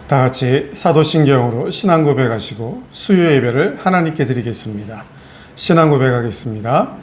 다 같이 사도신경으로 신앙 고백하시고 수요 예배를 하나님께 드리겠습니다. 신앙 고백하겠습니다.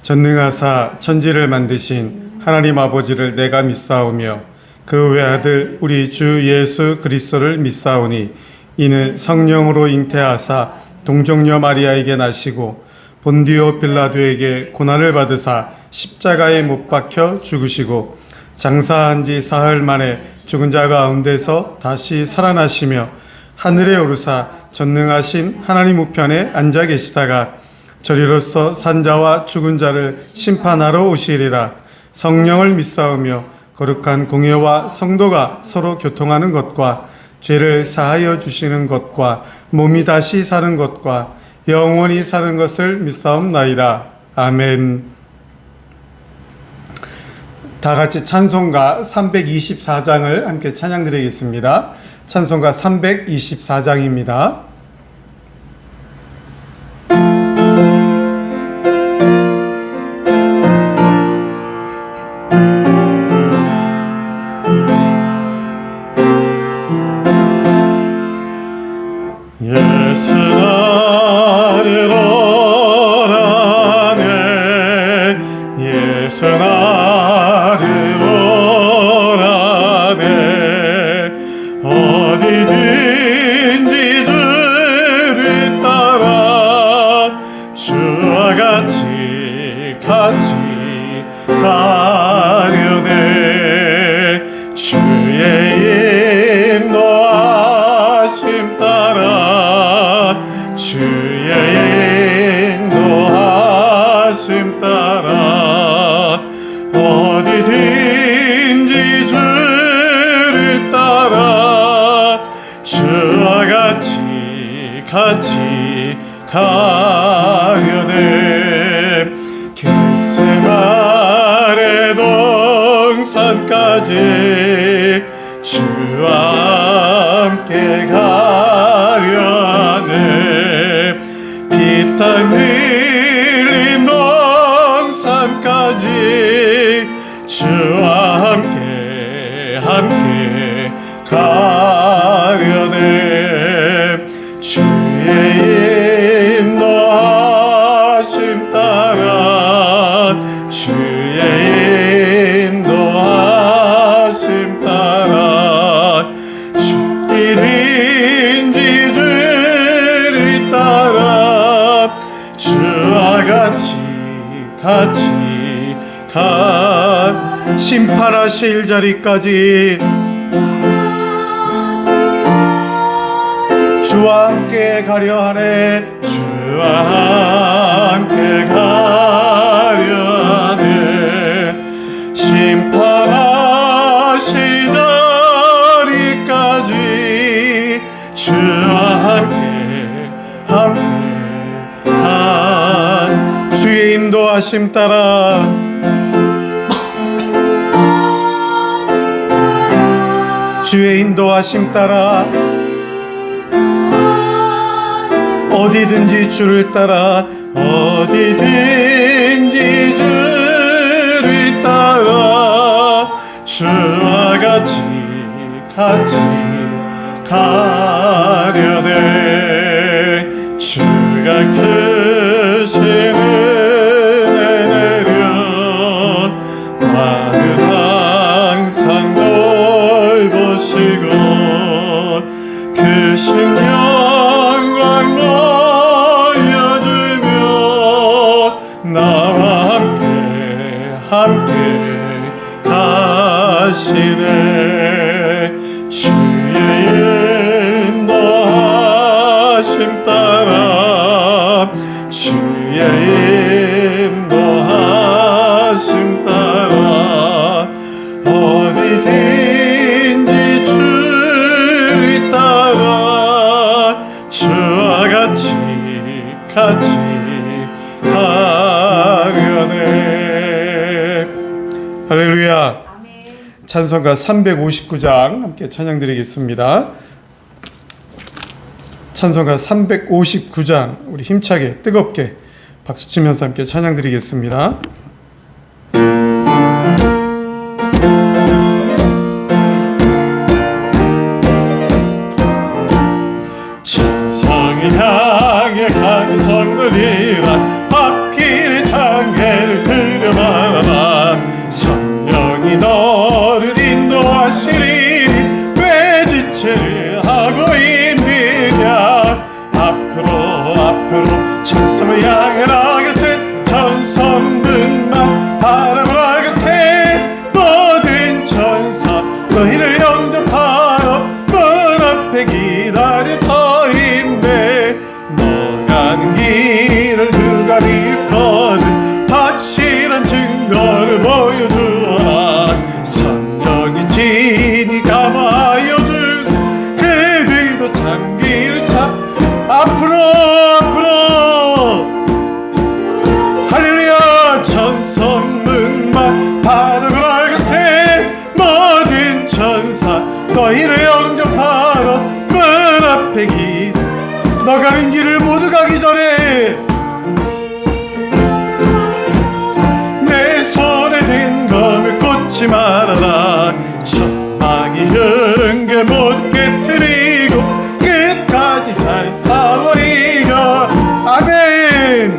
전능하사 천지를 만드신 하나님 아버지를 내가 믿사오며 그 외아들 우리 주 예수 그리스도를 믿사오니 이는 성령으로 잉태하사 동정녀 마리아에게 나시고 본디오 빌라도에게 고난을 받으사 십자가에 못 박혀 죽으시고 장사한 지 사흘 만에 죽은 자 가운데서 다시 살아나시며 하늘에 오르사 전능하신 하나님 우편에 앉아 계시다가 저리로서 산자와 죽은 자를 심판하러 오시리라. 성령을 믿사오며 거룩한 공회와 성도가 서로 교통하는 것과 죄를 사하여 주시는 것과 몸이 다시 사는 것과 영원히 사는 것을 믿사옵나이다. 아멘. 다 같이 찬송가 324장을 함께 찬양드리겠습니다. 찬송가 324장입니다. 예수 나를 오라네 예수 나를 오라네 어디든지 주를 따라 주와 같이 가려네 주의 인도하심 따라 주의 인도하심 따라 어디든지 주를 따라 주와 같이 가려네 겟세마네 동산까지 주와 함께 가려 하네 피땀 흘린 동산까지 주와 함께 가려네 주의 인도하심 따라 주의 인도하심 따라 죽기든지 주를 따라 주와 같이 심판하실 자리까지 주와 함께 가려 하네 주와 함께 가려 하네 심판하실 자리까지 주와 함께 주의 인도하심 따라 주의 인도하심 따라 어디든지 주를 따라 어디든지 주를 따라 주와 같이 가려네 주가 크신 은혜 내려 나는 항상 돌보시고 크신 영광 보여주며 나와 함께 가시네 주의 인도하심 따라 주의 인도하심 따라 어디든지 주를 따라 주와 같이 가려네. 할렐루야. 찬송가 359장 함께 찬양드리겠습니다. 찬송가 359장 우리 힘차게 뜨겁게 박수치면서 함께 찬양드리겠습니다. 앞에 기다려 서 있네. 너 가는 길을 그가 있거든 확실한 증거를 보여주어라. 성령이 진이 감하여 주세. 그들도 장기를 차 앞으로 할렐루야. 천성문만 바로 걸어가세. 모든 천사 너희를 영접하러 문 앞에 너 가는 길을 모두 가기 전에 내 손에 든 검을 꽂지 말아라. 천막이 흥게 모두 깨뜨리고 끝까지 잘 싸워 이겨. 아멘.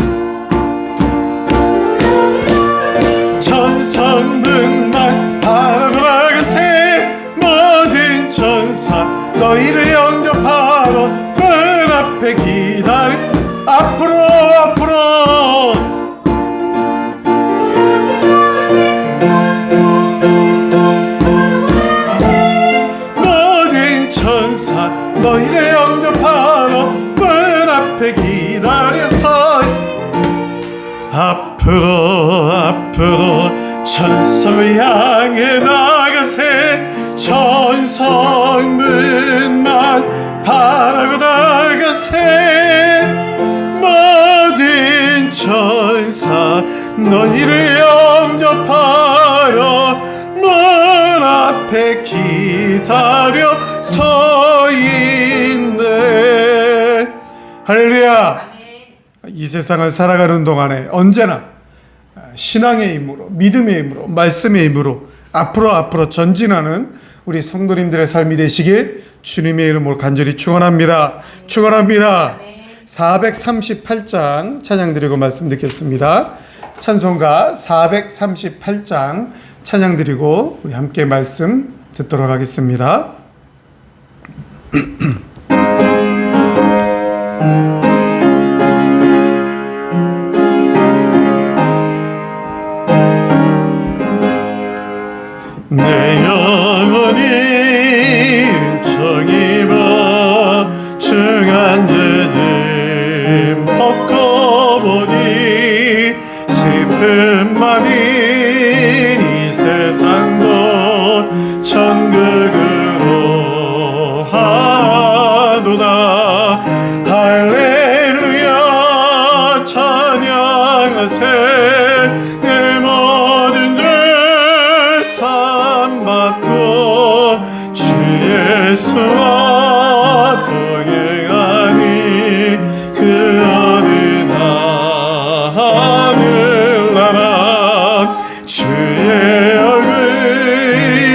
천성문만 바로 걸어가세. 모든 천사 너희를 영접하러 문 앞에 기다려 앞으로 모든 천사 너희를 영접하러 문 앞에 기다려서 앞으로 천성을 향해 나가세. 천성문만 바라고 나가세. 모든 천사 너희를 영접하러 문 앞에 기다려 서 있네. 할렐루야. 이 세상을 살아가는 동안에 언제나 신앙의 힘으로, 믿음의 힘으로, 말씀의 힘으로 앞으로 전진하는 우리 성도님들의 삶이 되시길 주님의 이름으로 간절히 축원합니다. 438장 찬양 드리고 말씀 듣겠습니다. 찬송가 438장 찬양 드리고 우리 함께 말씀 듣도록 하겠습니다. 내 영혼이 은총입어 중한 죄짐 벗고보니 슬픔 많은 이 세상도 천국으로 하도다. 할렐루야 찬양하세. 내 모든 죄 받고 주 예수와 동행하니 그 어느 하늘나라. 주의 얼굴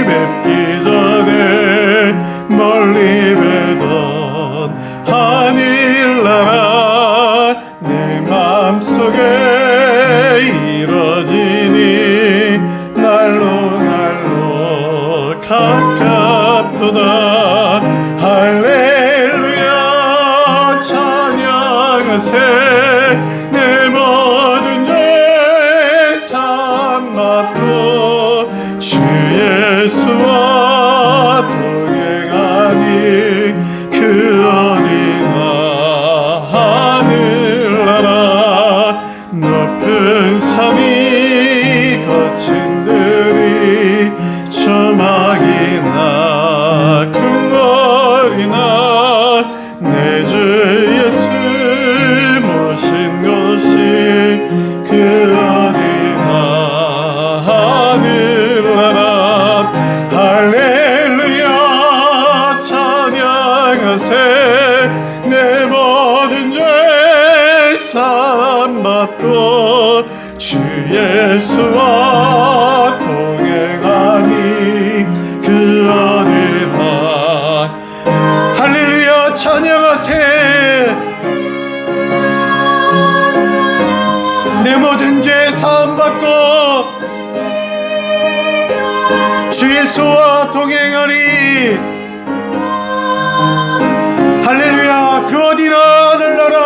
뵙기 전에 멀리 뵈던 하늘나라. 내 맘속에 이뤄지니 날로 가깝도다. 할렐루야 찬양하세. 내 모든 죄 삼았고 주 예수와 동행하니 그 어디나 하늘나라. 높은 산이 거친 들이 저막이나 궁궐이나 내 주 예수 모신 곳이 그 어디나 하늘나라. 할렐루야 찬양하세. 내 모든 죄 사함받고 주 예수와 동행하니 그 어디나. 할렐루야 찬양하세. 내 모든 죄 사함받고 주 예수와 동행하니. 할렐루야 그 어디나 하늘나라.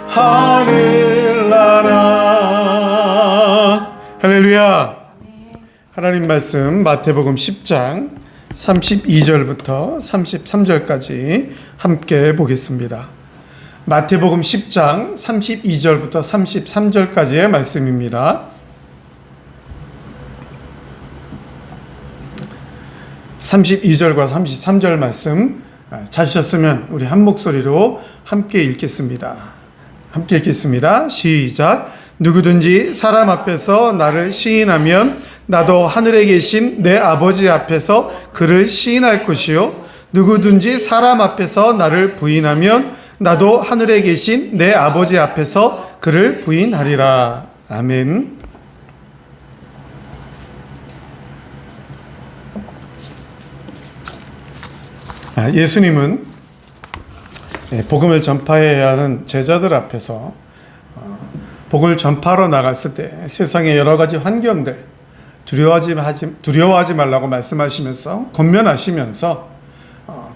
하늘나라. 할렐루야. 하나님 말씀 마태복음 10장 32절부터 33절까지 함께 보겠습니다. 마태복음 10장 32절부터 33절까지의 말씀입니다. 32절과 33절 말씀 찾으셨으면 우리 한 목소리로 함께 읽겠습니다. 함께 읽겠습니다. 시작. 누구든지 사람 앞에서 나를 시인하면 나도 하늘에 계신 내 아버지 앞에서 그를 시인할 것이요, 누구든지 사람 앞에서 나를 부인하면 나도 하늘에 계신 내 아버지 앞에서 그를 부인하리라. 아멘. 예수님은 복음을 전파해야 하는 제자들 앞에서 복음을 전파하러 나갔을 때 세상의 여러 가지 환경들 두려워하지 말라고 말씀하시면서 권면하시면서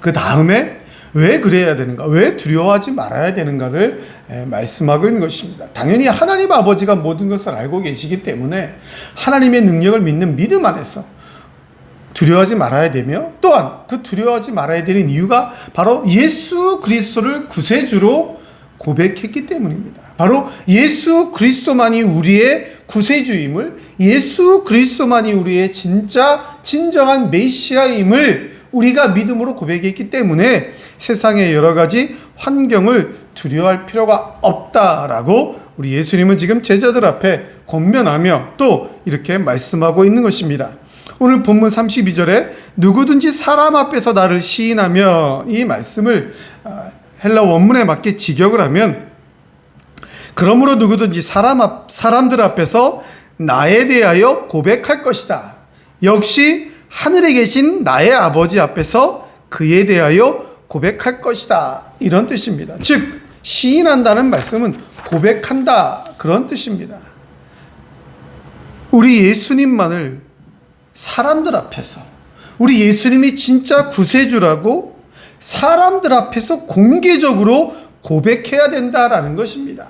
그 다음에 왜 그래야 되는가, 왜 두려워하지 말아야 되는가를 말씀하고 있는 것입니다. 당연히 하나님 아버지가 모든 것을 알고 계시기 때문에 하나님의 능력을 믿는 믿음 안에서 두려워하지 말아야 되며, 또한 그 두려워하지 말아야 되는 이유가 바로 예수 그리스도를 구세주로 고백했기 때문입니다. 바로 예수 그리스도만이 우리의 구세주임을, 예수 그리스도만이 우리의 진정한 메시아임을 우리가 믿음으로 고백했기 때문에 세상의 여러 가지 환경을 두려워할 필요가 없다라고 우리 예수님은 지금 제자들 앞에 권면하며 또 이렇게 말씀하고 있는 것입니다. 오늘 본문 32절에 누구든지 사람 앞에서 나를 시인하며, 이 말씀을 헬라 원문에 맞게 직역을 하면, 그러므로 누구든지 사람들 앞에서 나에 대하여 고백할 것이다. 역시 하늘에 계신 나의 아버지 앞에서 그에 대하여 고백할 것이다. 이런 뜻입니다. 즉 시인한다는 말씀은 고백한다, 그런 뜻입니다. 우리 예수님만을 사람들 앞에서, 우리 예수님이 진짜 구세주라고 사람들 앞에서 공개적으로 고백해야 된다라는 것입니다.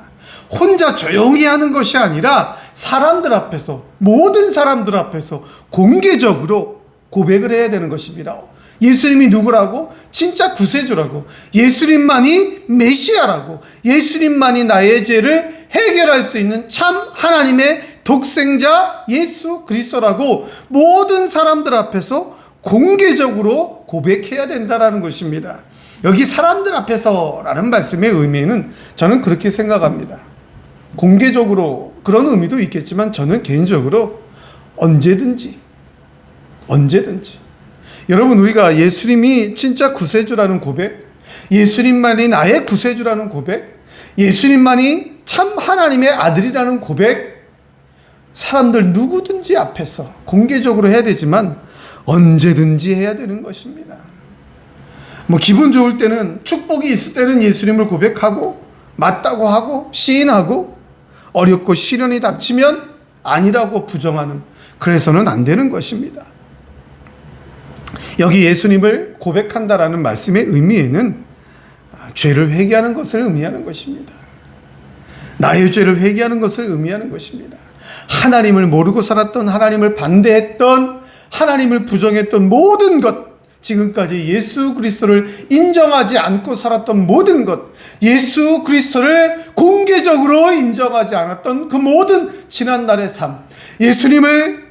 혼자 조용히 하는 것이 아니라 사람들 앞에서, 모든 사람들 앞에서 공개적으로 고백을 해야 되는 것입니다. 예수님이 누구라고? 진짜 구세주라고, 예수님만이 메시아라고, 예수님만이 나의 죄를 해결할 수 있는 참 하나님의 독생자 예수 그리스도라고 모든 사람들 앞에서 공개적으로 고백해야 된다라는 것입니다. 여기 사람들 앞에서라는 말씀의 의미는 저는 그렇게 생각합니다. 공개적으로 그런 의미도 있겠지만 저는 개인적으로 언제든지 여러분, 우리가 예수님이 진짜 구세주라는 고백, 예수님만이 나의 구세주라는 고백, 예수님만이 참 하나님의 아들이라는 고백, 사람들 누구든지 앞에서 공개적으로 해야 되지만 언제든지 해야 되는 것입니다. 기분 좋을 때는, 축복이 있을 때는 예수님을 고백하고 맞다고 하고 시인하고, 어렵고 시련이 닥치면 아니라고 부정하는, 그래서는 안 되는 것입니다. 여기 예수님을 고백한다라는 말씀의 의미에는 죄를 회개하는 것을 의미하는 것입니다. 나의 죄를 회개하는 것을 의미하는 것입니다. 하나님을 모르고 살았던, 하나님을 반대했던, 하나님을 부정했던 모든 것, 지금까지 예수 그리스도를 인정하지 않고 살았던 모든 것, 예수 그리스도를 공개적으로 인정하지 않았던 그 모든 지난날의 삶, 예수님을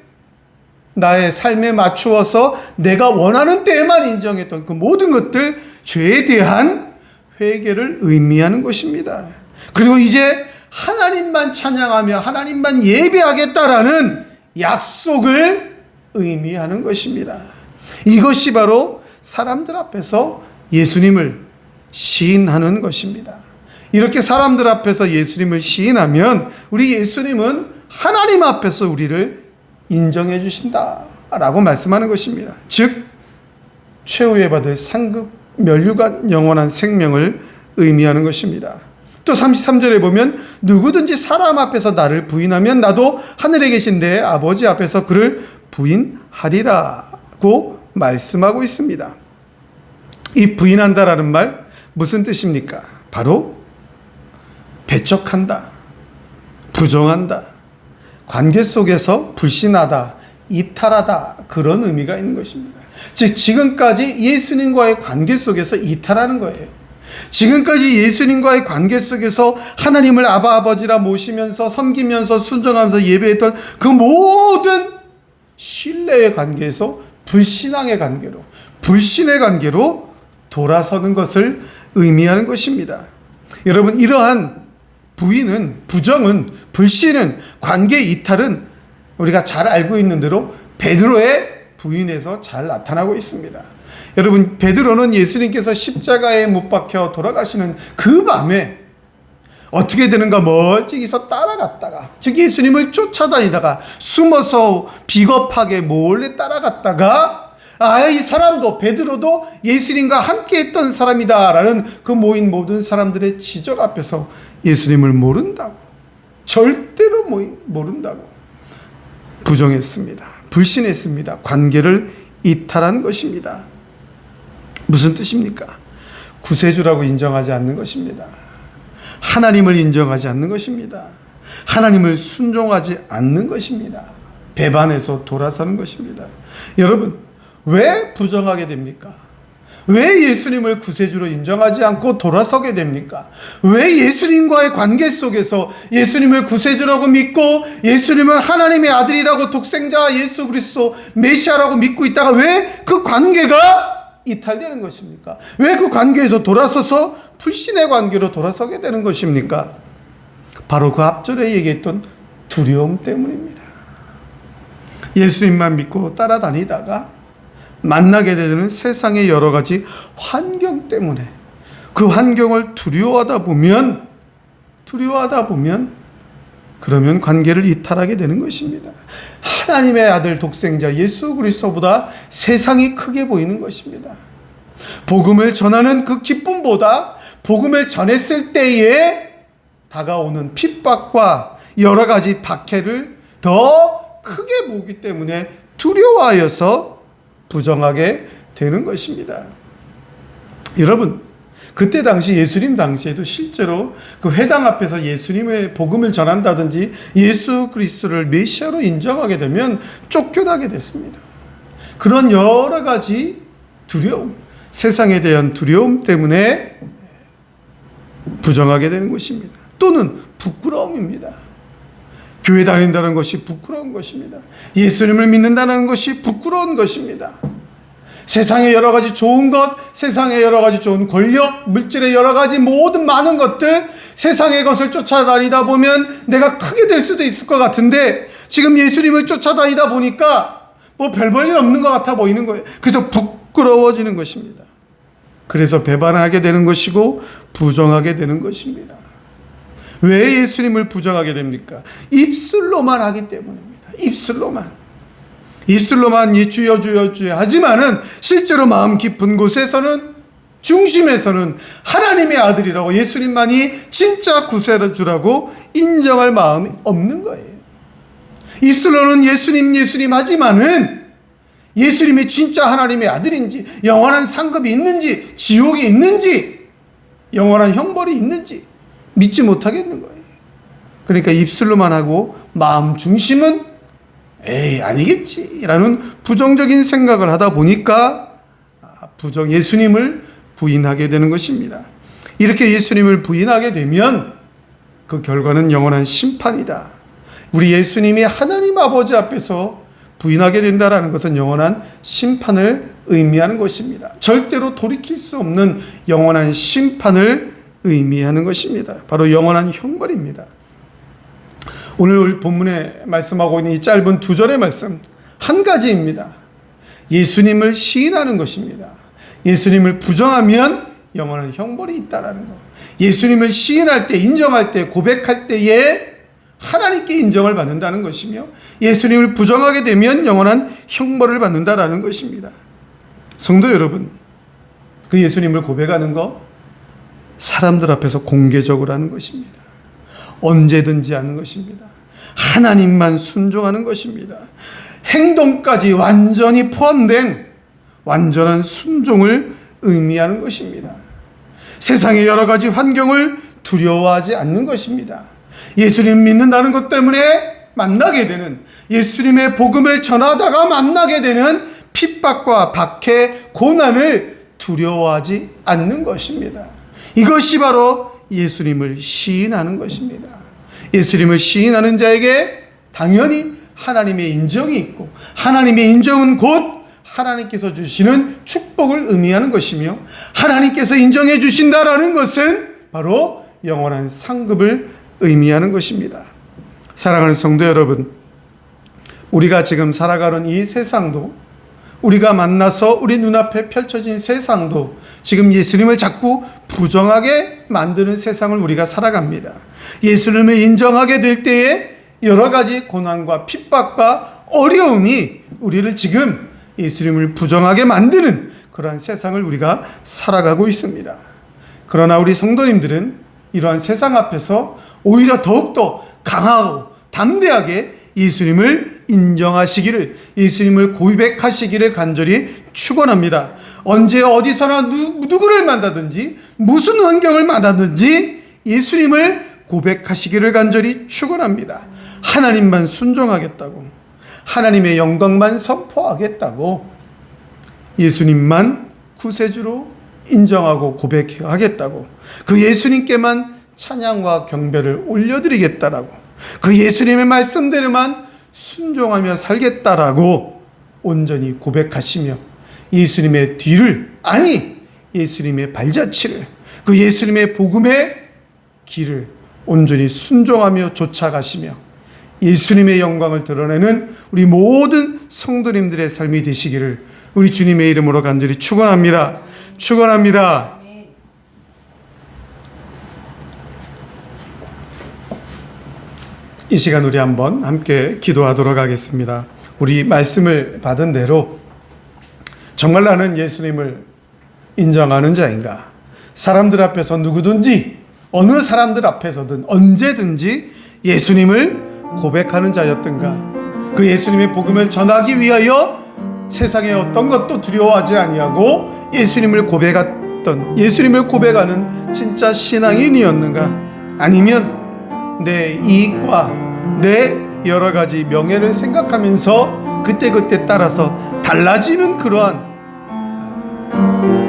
나의 삶에 맞추어서 내가 원하는 때에만 인정했던 그 모든 것들, 죄에 대한 회개를 의미하는 것입니다. 그리고 이제 하나님만 찬양하며 하나님만 예배하겠다라는 약속을 의미하는 것입니다. 이것이 바로 사람들 앞에서 예수님을 시인하는 것입니다. 이렇게 사람들 앞에서 예수님을 시인하면 우리 예수님은 하나님 앞에서 우리를 인정해 주신다라고 말씀하는 것입니다. 즉 최후에 받을 상급 면류관 영원한 생명을 의미하는 것입니다. 또 33절에 보면 누구든지 사람 앞에서 나를 부인하면 나도 하늘에 계신 내 아버지 앞에서 그를 부인하리라고 말씀하고 있습니다. 이 부인한다라는 말 무슨 뜻입니까? 바로 배척한다, 부정한다, 관계 속에서 불신하다, 이탈하다, 그런 의미가 있는 것입니다. 즉 지금까지 예수님과의 관계 속에서 이탈하는 거예요. 지금까지 예수님과의 관계 속에서 하나님을 아버지라 모시면서 섬기면서 순종하면서 예배했던 그 모든 신뢰의 관계에서 불신앙의 관계로, 불신의 관계로 돌아서는 것을 의미하는 것입니다. 여러분, 이러한 부정은, 불신은, 관계 이탈은 우리가 잘 알고 있는 대로 베드로의 부인에서 잘 나타나고 있습니다. 여러분, 베드로는 예수님께서 십자가에 못 박혀 돌아가시는 그 밤에 어떻게 되는가 멀찍이서 따라갔다가, 즉 예수님을 쫓아다니다가 숨어서 비겁하게 몰래 따라갔다가 이 사람도, 베드로도 예수님과 함께 했던 사람이다 라는 그 모인 모든 사람들의 지적 앞에서 예수님을 모른다고, 절대로 모른다고 부정했습니다. 불신했습니다. 관계를 이탈한 것입니다. 무슨 뜻입니까? 구세주라고 인정하지 않는 것입니다. 하나님을 인정하지 않는 것입니다. 하나님을 순종하지 않는 것입니다. 배반해서 돌아서는 것입니다. 여러분, 왜 부정하게 됩니까? 왜 예수님을 구세주로 인정하지 않고 돌아서게 됩니까? 왜 예수님과의 관계 속에서 예수님을 구세주라고 믿고 예수님을 하나님의 아들이라고, 독생자 예수 그리스도 메시아라고 믿고 있다가 왜 그 관계가 이탈되는 것입니까? 왜 그 관계에서 돌아서서 불신의 관계로 돌아서게 되는 것입니까? 바로 그 앞전에 얘기했던 두려움 때문입니다. 예수님만 믿고 따라다니다가 만나게 되는 세상의 여러 가지 환경 때문에, 그 환경을 두려워하다 보면 그러면 관계를 이탈하게 되는 것입니다. 하나님의 아들 독생자 예수 그리스도보다 세상이 크게 보이는 것입니다. 복음을 전하는 그 기쁨보다 복음을 전했을 때에 다가오는 핍박과 여러 가지 박해를 더 크게 보기 때문에 두려워하여서 부정하게 되는 것입니다. 여러분, 그때 당시 예수님 당시에도 실제로 그 회당 앞에서 예수님의 복음을 전한다든지 예수 그리스도를 메시아로 인정하게 되면 쫓겨나게 됐습니다. 그런 여러 가지 두려움, 세상에 대한 두려움 때문에 부정하게 되는 것입니다. 또는 부끄러움입니다. 교회 다닌다는 것이 부끄러운 것입니다. 예수님을 믿는다는 것이 부끄러운 것입니다. 세상의 여러 가지 좋은 것, 세상의 여러 가지 좋은 권력, 물질의 여러 가지 모든 많은 것들, 세상의 것을 쫓아다니다 보면 내가 크게 될 수도 있을 것 같은데 지금 예수님을 쫓아다니다 보니까 뭐 별 볼 일 없는 것 같아 보이는 거예요. 그래서 부끄러워지는 것입니다. 그래서 배반하게 되는 것이고 부정하게 되는 것입니다. 왜 예수님을 부정하게 됩니까? 입술로만 하기 때문입니다. 입술로만 주여 주여 주여 하지만은 실제로 마음 깊은 곳에서는, 중심에서는 하나님의 아들이라고, 예수님만이 진짜 구세주라고 인정할 마음이 없는 거예요. 입술로는 예수님 하지만은 예수님이 진짜 하나님의 아들인지, 영원한 상급이 있는지, 지옥이 있는지, 영원한 형벌이 있는지 믿지 못하겠는 거예요. 그러니까 입술로만 하고 마음 중심은 아니겠지 라는 부정적인 생각을 하다 보니까 예수님을 부인하게 되는 것입니다. 이렇게 예수님을 부인하게 되면 그 결과는 영원한 심판이다. 우리 예수님이 하나님 아버지 앞에서 부인하게 된다는 것은 영원한 심판을 의미하는 것입니다. 절대로 돌이킬 수 없는 영원한 심판을 의미하는 것입니다. 바로 영원한 형벌입니다. 오늘 본문에 말씀하고 있는 이 짧은 2절의 말씀, 한 가지입니다. 예수님을 시인하는 것입니다. 예수님을 부정하면 영원한 형벌이 있다라는 것. 예수님을 시인할 때, 인정할 때, 고백할 때에 하나님께 인정을 받는다는 것이며, 예수님을 부정하게 되면 영원한 형벌을 받는다라는 것입니다. 성도 여러분, 그 예수님을 고백하는 것, 사람들 앞에서 공개적으로 하는 것입니다. 언제든지 하는 것입니다. 하나님만 순종하는 것입니다. 행동까지 완전히 포함된 완전한 순종을 의미하는 것입니다. 세상의 여러 가지 환경을 두려워하지 않는 것입니다. 예수님 믿는다는 것 때문에 만나게 되는, 예수님의 복음을 전하다가 만나게 되는 핍박과 박해, 고난을 두려워하지 않는 것입니다. 이것이 바로 예수님을 시인하는 것입니다. 예수님을 시인하는 자에게 당연히 하나님의 인정이 있고, 하나님의 인정은 곧 하나님께서 주시는 축복을 의미하는 것이며, 하나님께서 인정해 주신다라는 것은 바로 영원한 상급을 의미하는 것입니다. 사랑하는 성도 여러분, 우리가 지금 살아가는 이 세상도, 우리가 만나서 우리 눈앞에 펼쳐진 세상도 지금 예수님을 자꾸 부정하게 만드는 세상을 우리가 살아갑니다. 예수님을 인정하게 될 때에 여러 가지 고난과 핍박과 어려움이 우리를 지금 예수님을 부정하게 만드는 그러한 세상을 우리가 살아가고 있습니다. 그러나 우리 성도님들은 이러한 세상 앞에서 오히려 더욱더 강하고 담대하게 예수님을 인정하시기를, 예수님을 고백하시기를 간절히 축원합니다. 언제 어디서나 누구를 만나든지 무슨 환경을 만나든지 예수님을 고백하시기를 간절히 축원합니다. 하나님만 순종하겠다고, 하나님의 영광만 선포하겠다고, 예수님만 구세주로 인정하고 고백하겠다고, 그 예수님께만 찬양과 경배를 올려드리겠다라고, 그 예수님의 말씀대로만 순종하며 살겠다라고 온전히 고백하시며 예수님의 뒤를, 아니 예수님의 발자취를, 그 예수님의 복음의 길을 온전히 순종하며 쫓아가시며 예수님의 영광을 드러내는 우리 모든 성도님들의 삶이 되시기를 우리 주님의 이름으로 간절히 축원합니다. 축원합니다. 이 시간 우리 한번 함께 기도하도록 하겠습니다. 우리 말씀을 받은 대로 정말 나는 예수님을 인정하는 자인가? 사람들 앞에서 누구든지 어느 사람들 앞에서든 언제든지 예수님을 고백하는 자였던가? 그 예수님의 복음을 전하기 위하여 세상의 어떤 것도 두려워하지 아니하고 예수님을 고백했던, 예수님을 고백하는 진짜 신앙인이었는가? 아니면 내 이익과 내 여러 가지 명예를 생각하면서 그때그때 따라서 달라지는 그러한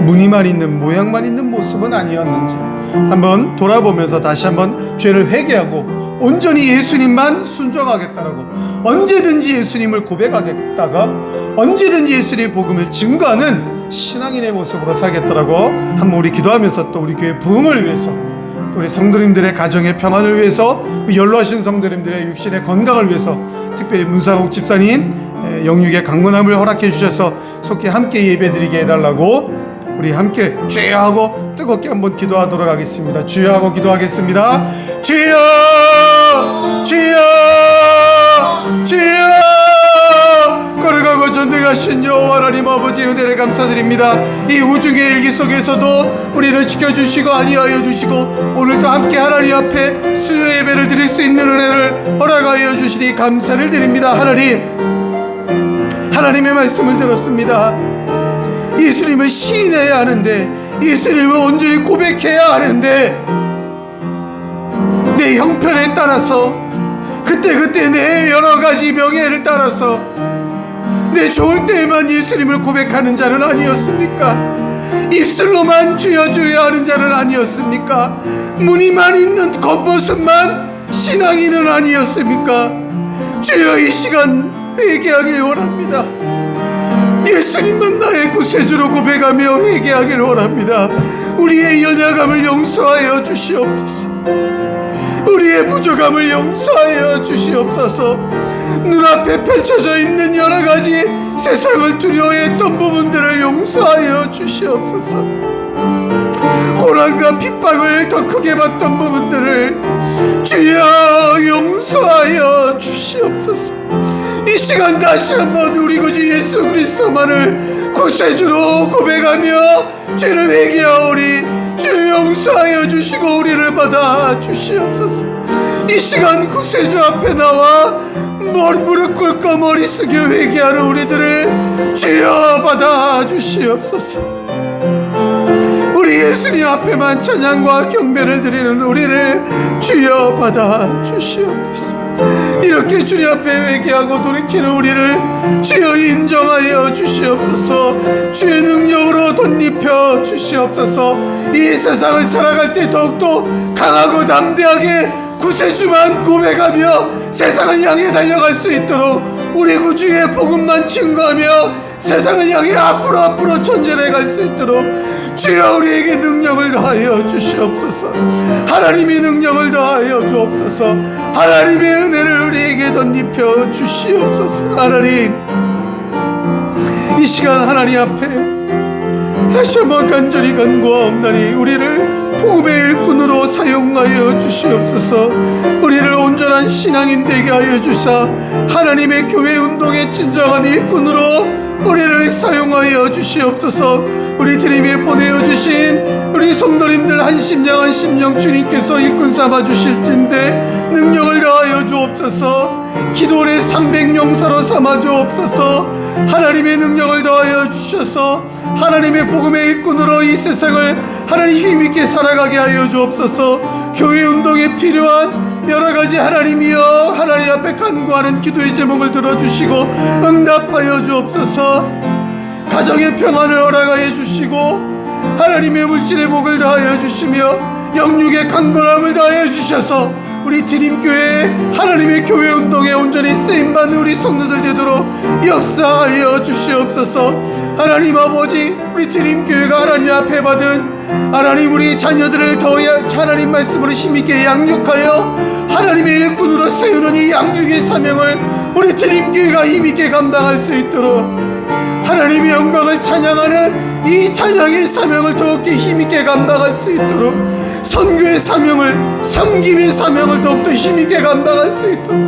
무늬만 있는, 모양만 있는 모습은 아니었는지 한번 돌아보면서 다시 한번 죄를 회개하고 온전히 예수님만 순종하겠다라고, 언제든지 예수님을 고백하겠다가 언제든지 예수님의 복음을 증거하는 신앙인의 모습으로 살겠다라고 한번 우리 기도하면서 또 우리 교회 부흥을 위해서, 우리 성도님들의 가정의 평안을 위해서, 연로하신 성도님들의 육신의 건강을 위해서, 특별히 문상욱 집사님 영육의 강건함을 허락해 주셔서 속히 함께 예배드리게 해달라고 우리 함께 주여 하고 뜨겁게 한번 기도하도록 하겠습니다. 주여 하고 기도하겠습니다. 주여, 주여, 주여. 거룩하고 전능하신 여호와 하나님 아버지, 은혜를 감사드립니다. 이 우중의 일기 속에서도 우리를 지켜주시고 안위하여 주시고 오늘도 함께 하나님 앞에 수요 예배를 드릴 수 있는 은혜를 허락하여 주시니 감사를 드립니다. 하나님의 말씀을 들었습니다. 예수님을 시인해야 하는데, 예수님을 온전히 고백해야 하는데, 내 형편에 따라서 그때 내 여러 가지 명예를 따라서 내 좋을 때에만 예수님을 고백하는 자는 아니었습니까? 입술로만 주여 주여 하는 자는 아니었습니까? 무늬만 있는 겉모습만 신앙인은 아니었습니까? 주여, 이 시간 회개하길 원합니다. 예수님만 나의 구세주로 고백하며 회개하길 원합니다. 우리의 연약함을 용서하여 주시옵소서. 우리의 부족함을 용서하여 주시옵소서. 눈앞에 펼쳐져 있는 여러 가지 세상을 두려워했던 부분들을 용서하여 주시옵소서. 고난과 핍박을 더 크게 받던 부분들을 주여 용서하여 주시옵소서. 이 시간 다시 한번 우리 구주 예수 그리스도만을 구세주로 고백하며 죄를 회개하오리. 주 용서하여 주시고 우리를 받아 주시옵소서. 이 시간 구세주 앞에 나와 무릎 꿇고 머리 숙여 회개하는 우리들을 주여 받아 주시옵소서. 우리 예수님 앞에만 찬양과 경배를 드리는 우리를 주여 받아 주시옵소서. 이렇게 주님 앞에 회개하고 돌이키는 우리를 주여 인정하여 주시옵소서. 주의 능력으로 덧입혀 주시옵소서. 이 세상을 살아갈 때 더욱더 강하고 담대하게 구세주만 고백하며 세상을 향해 달려갈 수 있도록 우리 구주의 복음만 증거하며 세상을 향해 앞으로 전진해 갈 수 있도록 주여 우리에게 능력을 더하여 주시옵소서. 하나님의 능력을 더하여 주옵소서. 하나님의 은혜를 우리에게 덧입혀 주시옵소서. 하나님, 이 시간 하나님 앞에 다시 한번 간절히 간구하옵나니 우리를 복음의 일꾼으로 사용하여 주시옵소서. 우리를 온전한 신앙인 되게 하여 주사 하나님의 교회 운동의 진정한 일꾼으로 우리를 사용하여 주시옵소서. 우리 주님이 보내어 주신 우리 성도님들 한 심령 한 심령 주님께서 일꾼 삼아 주실진데 능력을 더하여 주옵소서. 기도원의 300용사로 삼아 주옵소서. 하나님의 능력을 더하여 주셔서 하나님의 복음의 일꾼으로 이 세상을 하나님 힘있게 살아가게 하여 주옵소서. 교회 운동에 필요한 여러가지 하나님이여 하나님 앞에 간구하는 기도의 제목을 들어주시고 응답하여 주옵소서. 가정의 평안을 허락하여 주시고 하나님의 물질의 복을 더하여 주시며 영육의 강건함을 더하여 주셔서 우리 드림교회 하나님의 교회 운동에 온전히 쓰임받는 우리 성도들 되도록 역사하여 주시옵소서. 하나님 아버지, 우리 드림교회가 하나님 앞에 받은 하나님 우리 자녀들을 더 하나님 말씀으로 힘있게 양육하여 하나님의 일꾼으로 세우는 이 양육의 사명을 우리 드림교회가 힘있게 감당할 수 있도록 하나님의 영광을 찬양하는 이 찬양의 사명을 더욱더 힘있게 감당할 수 있도록 선교의 사명을 섬김의 사명을 더욱더 힘있게 감당할 수 있도록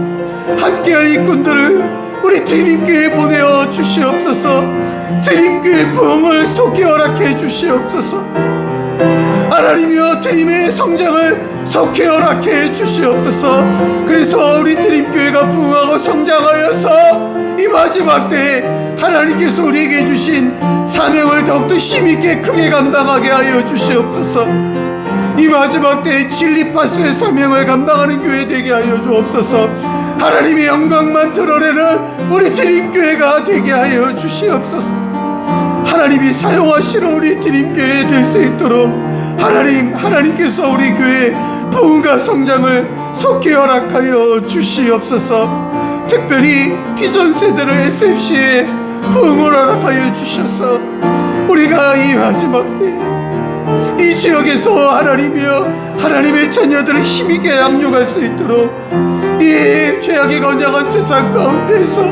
함께할 일꾼들을 우리 드림교회에 보내어 주시옵소서. 드림교회 부흥을 속히 허락해 주시옵소서. 하나님이여 드림의 성장을 속히 허락해 주시옵소서. 그래서 우리 드림교회가 부흥하고 성장하여서 이 마지막 때에 하나님께서 우리에게 주신 사명을 더욱더 힘있게 크게 감당하게 하여 주시옵소서. 이 마지막 때에 진리파수의 사명을 감당하는 교회 되게 하여 주옵소서. 하나님의 영광만 드러내는 우리 드림교회가 되게 하여 주시옵소서. 하나님이 사용하시는 우리 드림교회 될 수 있도록 하나님께서 우리 교회 부흥과 성장을 속히 허락하여 주시옵소서. 특별히 기존 세대를 SFC에 부흥을 허락하여 주셔서 우리가 이 마지막 때 이 지역에서 하나님이여 하나님의 자녀들을 힘있게 양육할 수 있도록 이 죄악의 건장한 세상 가운데서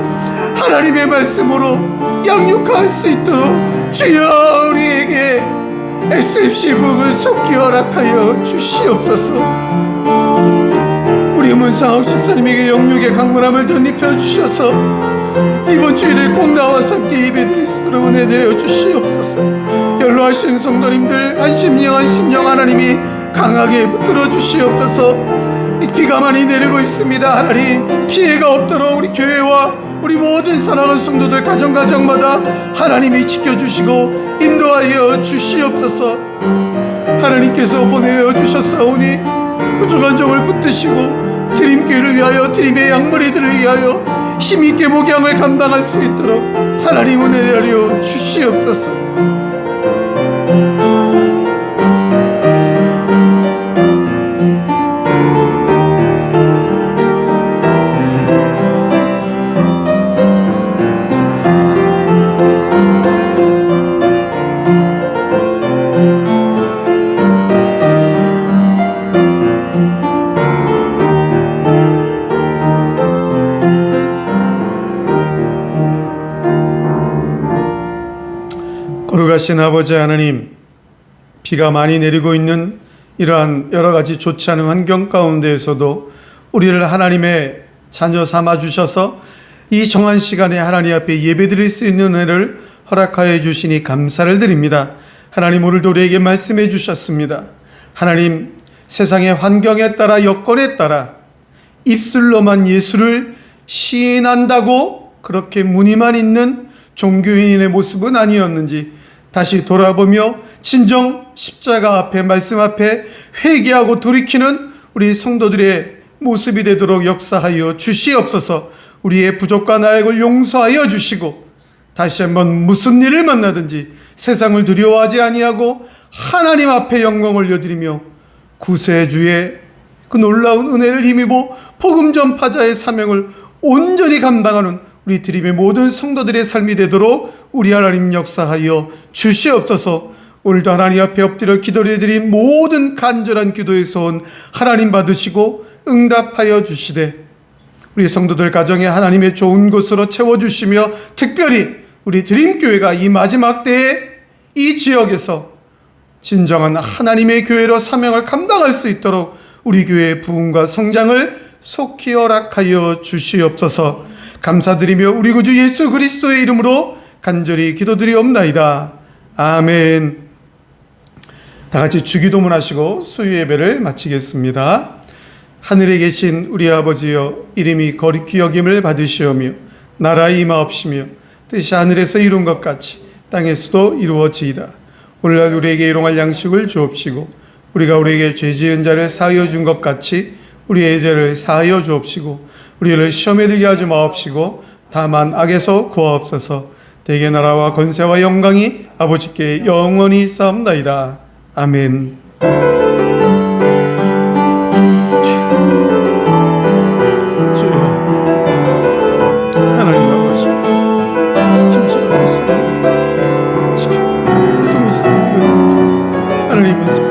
하나님의 말씀으로 양육할 수 있도록 주여 우리에게 SFC 부흥을 속히 허락하여 주시옵소서. 우리 문상옥 집사님에게 영육의 강건함을 덧입혀 주셔서 이번 주일에 꼭 나와서 함께 예배드릴 수 있도록 은혜 내어 주시옵소서. 연로하신 성도님들 한 심령 하나님이 강하게 붙들어 주시옵소서. 비가 많이 내리고 있습니다. 하나님 피해가 없도록 우리 교회와 우리 모든 사랑하는 성도들 가정마다 하나님이 지켜주시고 인도하여 주시옵소서. 하나님께서 보내어 주셨사오니 부족한 종을 붙드시고 드림교회를 위하여 드림의 양머리들을 위하여 힘있게 목양을 감당할 수 있도록 하나님 은혜 내려 주시옵소서. 거룩하신 아버지 하나님, 비가 많이 내리고 있는 이러한 여러 가지 좋지 않은 환경 가운데에서도 우리를 하나님의 자녀 삼아 주셔서 이 정한 시간에 하나님 앞에 예배드릴 수 있는 은혜를 허락하여 주시니 감사를 드립니다. 하나님 오늘도 우리에게 말씀해 주셨습니다. 하나님 세상의 환경에 따라 여건에 따라 입술로만 예수를 시인한다고 그렇게 무늬만 있는 종교인의 모습은 아니었는지 다시 돌아보며 진정 십자가 앞에 말씀 앞에 회개하고 돌이키는 우리 성도들의 모습이 되도록 역사하여 주시옵소서. 우리의 부족과 나약을 용서하여 주시고 다시 한번 무슨 일을 만나든지 세상을 두려워하지 아니하고 하나님 앞에 영광을 올려드리며 구세주의 그 놀라운 은혜를 힘입어 복음 전파자의 사명을 온전히 감당하는 우리 드림의 모든 성도들의 삶이 되도록 우리 하나님 역사하여 주시옵소서. 오늘도 하나님 앞에 엎드려 기도해드린 모든 간절한 기도의 소원 하나님 받으시고 응답하여 주시되 우리 성도들 가정에 하나님의 좋은 곳으로 채워주시며 특별히 우리 드림교회가 이 마지막 때에 이 지역에서 진정한 하나님의 교회로 사명을 감당할 수 있도록 우리 교회의 부흥과 성장을 속히 허락하여 주시옵소서. 감사드리며 우리 구주 예수 그리스도의 이름으로 간절히 기도드리옵나이다. 아멘. 다 같이 주기도문 하시고 수요 예배를 마치겠습니다. 하늘에 계신 우리 아버지여, 이름이 거룩히 여김을 받으시오며 나라의 임하옵시며 뜻이 하늘에서 이룬 것 같이 땅에서도 이루어지이다. 오늘날 우리에게 일용할 양식을 주옵시고 우리가 우리에게 죄 지은 자를 사하여 준 것 같이 우리의 죄를 사하여 주옵시고 우리를 시험에 들게 하지 마옵시고 다만 악에서 구하옵소서. 대개 나라와 권세와 영광이 아버지께 영원히 있사옵나이다. 아멘. 주여, 하나님 아버지, 진짜 말씀 지켜 말씀을 쓰는 하나님 말씀